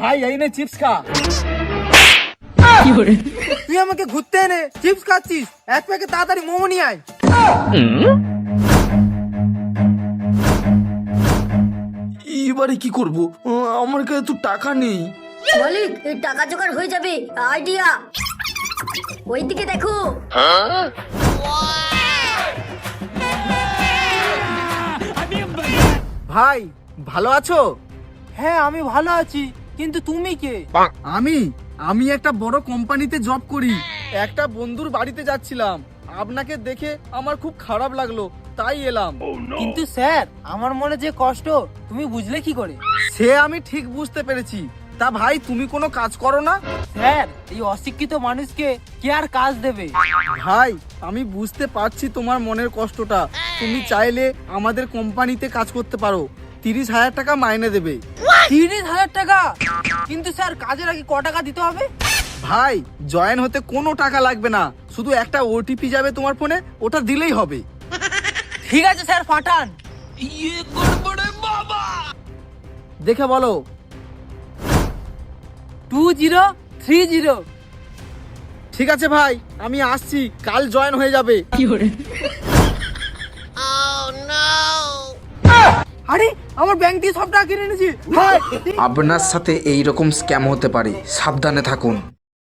ভাই এই নে চিপস খা। তুই আমাকে ঘুরতে এনে চিপস খাচ্ছিস, এক প্যাকেট তাড়াতাড়ি মোমো নিয়ে আয়। এবারে কি করব, আমার কাছে তো টাকা নেই। মালিক এই টাকা জোগাড় হয়ে যাবে, আইডিয়া। ওইদিকে দেখো। ভাই ভালো আছো? হ্যাঁ আমি ভালো আছি, কিন্তু তুমি কে? আমি একটা বড় কোম্পানিতে জব করি। একটা বন্ধুর বাড়িতে যাচ্ছিলাম, আপনাকে দেখে আমার খুব খারাপ লাগলো, তাই এলাম। কিন্তু স্যার আমার মনে যে কষ্ট তুমি বুঝলে কি করে? সে আমি ঠিক বুঝতে পেরেছি। তা ভাই তুমি কোনো কাজ করো না? স্যার এই অশিক্ষিত মানুষকে কে আর কাজ দেবে? ভাই আমি বুঝতে পারছি তোমার মনের কষ্টটা। তুমি চাইলে আমাদের কোম্পানিতে কাজ করতে পারো, 30,000 টাকা মাইনে দেবে। 30,000 টাকা? কিন্তু স্যার কাজের আগে ক টাকা দিতে হবে? ভাই জয়েন হতে কোনো টাকা লাগবে না, শুধু একটা ওটিপি যাবে তোমার ফোনে, ওটা দিলেই হবে। ঠিক আছে স্যার পাঠান। দেখে বলো। 2030। ঠিক আছে ভাই আমি আসছি, কাল জয়েন হয়ে যাবে। আরে আমার ব্যাংক দিয়ে সব টাকা কিনে নিয়েছি ভাই। আপনার সাথে এই রকম স্ক্যাম হতে পারে, সাবধানে থাকুন।